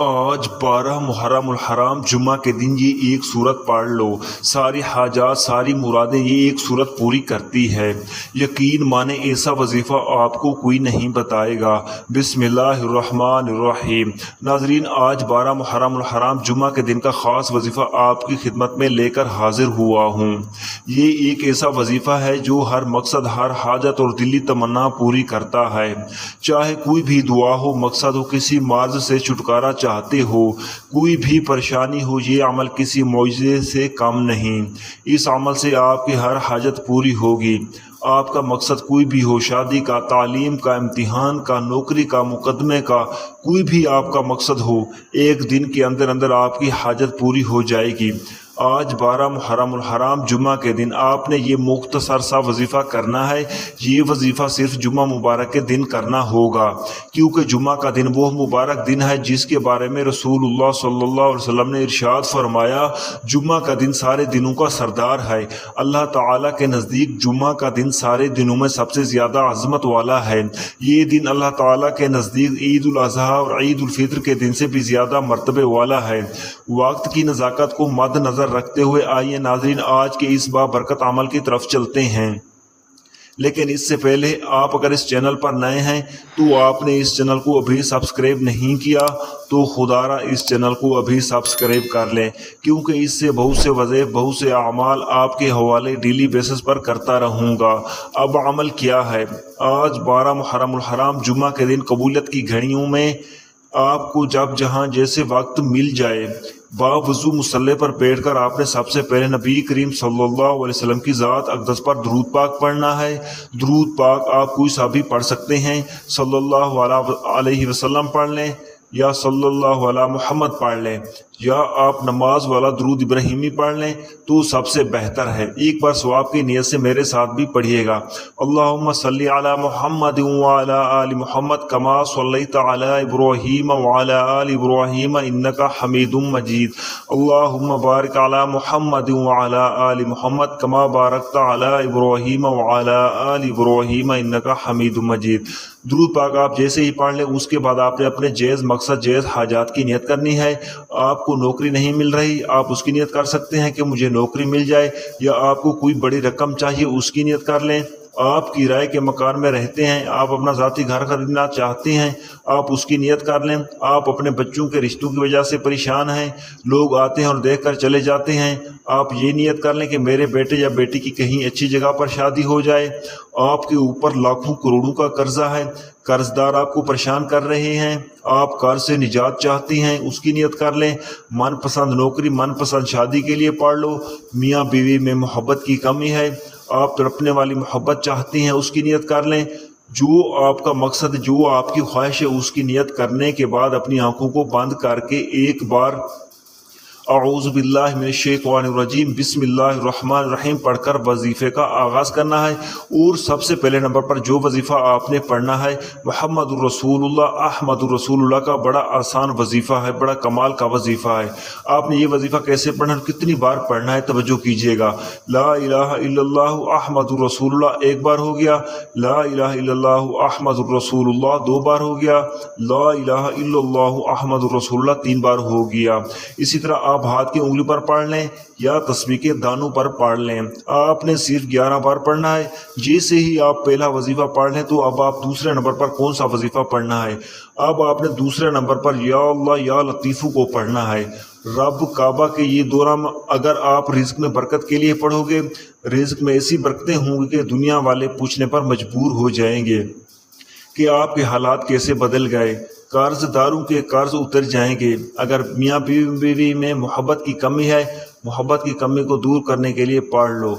آج 12 محرم الحرام جمعہ کے دن یہ ایک سورت پڑھ لو، ساری حاجات ساری مرادیں یہ ایک سورت پوری کرتی ہے۔ یقین مانے ایسا وظیفہ آپ کو کوئی نہیں بتائے گا۔ بسم اللہ الرحمن الرحیم۔ ناظرین، آج 12 محرم الحرام جمعہ کے دن کا خاص وظیفہ آپ کی خدمت میں لے کر حاضر ہوا ہوں۔ یہ ایک ایسا وظیفہ ہے جو ہر مقصد، ہر حاجت اور دلی تمنا پوری کرتا ہے۔ چاہے کوئی بھی دعا ہو، مقصد ہو، کسی مرض سے چھٹکارا چاہتے ہو، کوئی بھی پریشانی ہو، یہ عمل کسی معجزے سے کم نہیں۔ اس عمل سے آپ کی ہر حاجت پوری ہوگی۔ آپ کا مقصد کوئی بھی ہو، شادی کا، تعلیم کا، امتحان کا، نوکری کا، مقدمے کا، کوئی بھی آپ کا مقصد ہو، ایک دن کے اندر اندر آپ کی حاجت پوری ہو جائے گی۔ آج 12 محرم الحرام جمعہ کے دن آپ نے یہ مختصر سا وظیفہ کرنا ہے۔ یہ وظیفہ صرف جمعہ مبارک کے دن کرنا ہوگا، کیونکہ جمعہ کا دن وہ مبارک دن ہے جس کے بارے میں رسول اللہ صلی اللہ علیہ وسلم نے ارشاد فرمایا، جمعہ کا دن سارے دنوں کا سردار ہے۔ اللہ تعالیٰ کے نزدیک جمعہ کا دن سارے دنوں میں سب سے زیادہ عظمت والا ہے۔ یہ دن اللہ تعالیٰ کے نزدیک عید الاضحیٰ اور عید الفطر کے دن سے بھی زیادہ مرتبے والا ہے۔ وقت کی نزاکت کو مد نظر رکھتے ہوئے آئیے ناظرین آج کے اس بابرکت عمل کی طرف چلتے ہیں۔ لیکن اس سے پہلے آپ اگر اس چینل پر نئے ہیں تو آپ نے اس چینل کو ابھی سبسکرائب نہیں کیا تو خدا را اس چینل کو ابھی سبسکرائب کر لیں، کیونکہ اس سے بہت سے وظائف، بہت سے اعمال آپ کے حوالے ڈیلی بیسس پر کرتا رہوں گا۔ اب عمل کیا ہے؟ آج 12 محرم الحرام جمعہ کے دن قبولیت کی گھڑیوں میں آپ کو جب جہاں جیسے وقت مل جائے، باوضو مصلی پر بیٹھ کر آپ نے سب سے پہلے نبی کریم صلی اللہ علیہ وسلم کی ذات اقدس پر درود پاک پڑھنا ہے۔ درود پاک آپ کوئی سا بھی پڑھ سکتے ہیں، صلی اللہ علیہ وسلم پڑھ لیں یا صلی اللہ علیہ محمد پڑھ لیں، یا آپ نماز والا درود ابراہیمی پڑھ لیں تو سب سے بہتر ہے۔ ایک بار ثواب کی نیت سے میرے ساتھ بھی پڑھیے گا، اللہم صلی علی محمد وعلی آل محمد کما صلیت علی ابراہیم وعلی آل ابراہیم انک حمید مجید، اللہم بارک علی محمد وعلی آل محمد کما بارکت علی ابراہیم وعلی آل ابراہیم انک حمید مجید۔ درود پاک آپ جیسے ہی پڑھ لیں اس کے بعد آپ نے اپنے جائز مقصد، جائز حاجات کی نیت کرنی ہے۔ آپ کو نوکری نہیں مل رہی، آپ اس کی نیت کر سکتے ہیں کہ مجھے نوکری مل جائے، یا آپ کو کوئی بڑی رقم چاہیے اس کی نیت کر لیں۔ آپ کرائے کے مکان میں رہتے ہیں، آپ اپنا ذاتی گھر خریدنا چاہتے ہیں، آپ اس کی نیت کر لیں۔ آپ اپنے بچوں کے رشتوں کی وجہ سے پریشان ہیں، لوگ آتے ہیں اور دیکھ کر چلے جاتے ہیں، آپ یہ نیت کر لیں کہ میرے بیٹے یا بیٹی کی کہیں اچھی جگہ پر شادی ہو جائے۔ آپ کے اوپر لاکھوں کروڑوں کا قرضہ ہے، قرض دار آپ کو پریشان کر رہے ہیں، آپ قرض سے نجات چاہتی ہیں، اس کی نیت کر لیں۔ من پسند نوکری، من پسند شادی کے لیے پڑھ لو۔ میاں بیوی میں محبت کی کمی ہے، آپ تڑپنے والی محبت چاہتی ہیں، اس کی نیت کر لیں۔ جو آپ کا مقصد، جو آپ کی خواہش ہے، اس کی نیت کرنے کے بعد اپنی آنکھوں کو بند کر کے ایک بار اعوذ باللہ من الشیطان الرجیم بسم اللہ الرحمن الرحیم پڑھ کر وظیفے کا آغاز کرنا ہے۔ اور سب سے پہلے نمبر پر جو وظیفہ آپ نے پڑھنا ہے محمد الرسول اللہ، احمد الرسول اللہ کا بڑا آسان وظیفہ ہے، بڑا کمال کا وظیفہ ہے۔ آپ نے یہ وظیفہ کیسے پڑھنا ہے، کتنی بار پڑھنا ہے، توجہ کیجیے گا۔ لا الہ الا اللہ احمد الرسول اللہ ایک بار ہو گیا، لا الہ الا اللہ احمد الرسول اللہ دو بار ہو گیا، لا الہ الا اللہ احمد الرسول اللہ تین بار ہو گیا۔ اسی طرح آپ ہاتھ کی انگلی پر پڑھ لیں یا تسبیح کے دانوں پر پڑھ لیں۔ آپ نے صرف 11 بار پڑھنا ہے۔ جیسے ہی آپ پہلا وظیفہ پڑھ لیں تو اب آپ دوسرے نمبر پر کون سا وظیفہ پڑھنا ہے؟ اب آپ نے دوسرے نمبر پر یا اللہ یا لطیفو کو پڑھنا ہے۔ رب کعبہ کے یہ دورہ اگر آپ رزق میں برکت کے لیے پڑھو گے، رزق میں ایسی برکتیں ہوں گی کہ دنیا والے پوچھنے پر مجبور ہو جائیں گے کہ آپ کے حالات کیسے بدل گئے۔ قرض داروں کے قرض اتر جائیں گے۔ اگر میاں بیوی میں محبت کی کمی ہے، محبت کی کمی کو دور کرنے کے لیے پڑھ لو۔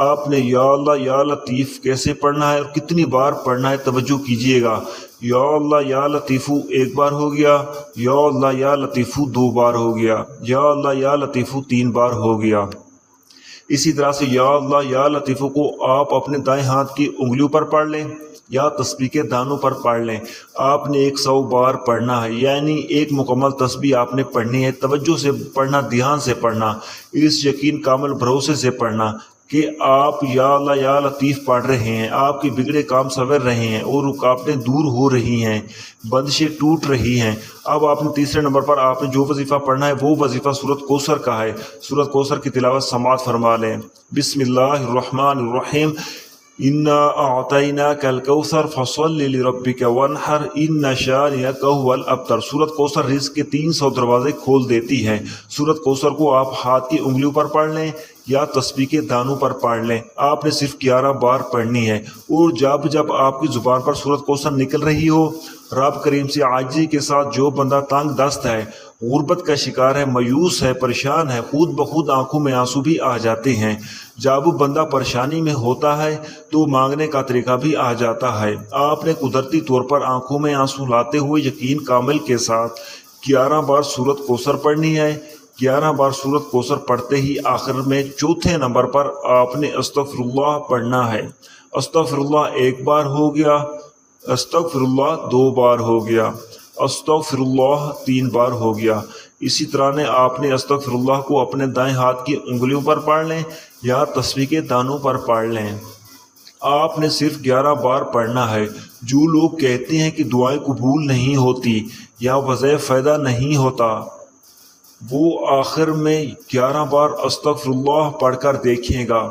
آپ نے یا اللہ یا لطیف کیسے پڑھنا ہے اور کتنی بار پڑھنا ہے، توجہ کیجیے گا۔ یا اللہ یا لطیفو ایک بار ہو گیا، یا اللہ یا لطیفو دو بار ہو گیا، یا اللہ یا لطیفو تین بار ہو گیا۔ اسی طرح سے یا اللہ یا لطیفو کو آپ اپنے دائیں ہاتھ کی انگلیوں پر پڑھ لیں یا تسبیح کے دانوں پر پڑھ لیں۔ آپ نے 100 بار پڑھنا ہے، یعنی ایک مکمل تسبیح آپ نے پڑھنی ہے۔ توجہ سے پڑھنا، دھیان سے پڑھنا، اس یقین کامل بھروسے سے پڑھنا۔ کہ آپ یا اللہ یا لطیف پڑھ رہے ہیں، آپ کے بگڑے کام سنور رہے ہیں اور رکاوٹیں دور ہو رہی ہیں، بندشیں ٹوٹ رہی ہیں۔ اب آپ نے تیسرے نمبر پر آپ نے جو وظیفہ پڑھنا ہے وہ وظیفہ سورۃ کوثر کا ہے۔ سورۃ کوثر کی تلاوت سماعت فرما لیں۔ بسم اللہ الرحمن الرحیم، انا اعطیناک الکوثر فصل لربک وانحر ان شانئک هو الابتر۔ سورۃ کوثر رزق کے 300 دروازے کھول دیتی ہے۔ سورۃ کوثر کو آپ ہاتھ کی انگلیوں پر پڑھ لیں یا تسبیح کے دانوں پر پڑھ لیں، آپ نے صرف 11 بار پڑھنی ہے۔ اور جب آپ کی زبان پر سورۃ کوثر نکل رہی ہو، رب کریم سے عاجزی کے ساتھ جو بندہ تنگ دست ہے، غربت کا شکار ہے، مایوس ہے، پریشان ہے، خود بخود آنکھوں میں آنسو بھی آ جاتے ہیں۔ جب وہ بندہ پریشانی میں ہوتا ہے تو مانگنے کا طریقہ بھی آ جاتا ہے۔ آپ نے قدرتی طور پر آنکھوں میں آنسو لاتے ہوئے یقین کامل کے ساتھ 11 بار سورۃ کوثر پڑھنی ہے۔ 11 بار سورۃ کوثر پڑھتے ہی آخر میں چوتھے نمبر پر آپ نے استغفر اللہ پڑھنا ہے۔ استغفر اللہ 1 بار ہو گیا، استغفر اللہ 2 بار ہو گیا، استغفر اللہ 3 بار ہو گیا۔ اسی طرح نے آپ نے استغفر اللہ کو اپنے دائیں ہاتھ کی انگلیوں پر پڑھ لیں یا تسبیح کے دانوں پر پڑھ لیں۔ آپ نے صرف 11 بار پڑھنا ہے۔ جو لوگ کہتے ہیں کہ دعائیں قبول نہیں ہوتی یا وظائف فائدہ نہیں ہوتا، وہ آخر میں 11 بار استغفر اللہ پڑھ کر دیکھیں گا،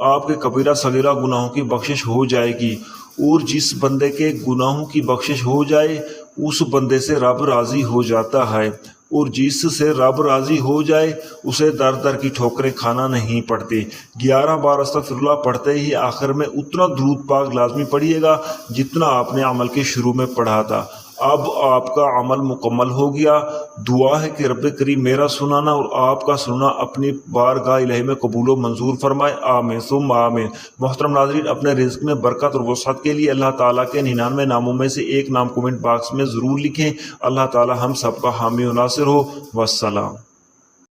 آپ کے کبیرہ صغیرہ گناہوں کی بخشش ہو جائے گی۔ اور جس بندے کے گناہوں کی بخشش ہو جائے اس بندے سے رب راضی ہو جاتا ہے، اور جس سے رب راضی ہو جائے اسے در در کی ٹھوکریں کھانا نہیں پڑتی۔ 11 بار استغفر اللہ پڑھتے ہی آخر میں اتنا درود پاک لازمی پڑھیے گا جتنا آپ نے عمل کے شروع میں پڑھا تھا۔ اب آپ کا عمل مکمل ہو گیا۔ دعا ہے کہ رب کریم میرا سنانا اور آپ کا سننا اپنی بارگاہ الہی میں قبول و منظور فرمائے، آمین ثم آمین۔ محترم ناظرین، اپنے رزق میں برکت اور وسعت کے لیے اللہ تعالیٰ کے 99 ناموں میں سے ایک نام کومنٹ باکس میں ضرور لکھیں۔ اللہ تعالیٰ ہم سب کا حامی و ناصر ہو۔ والسلام۔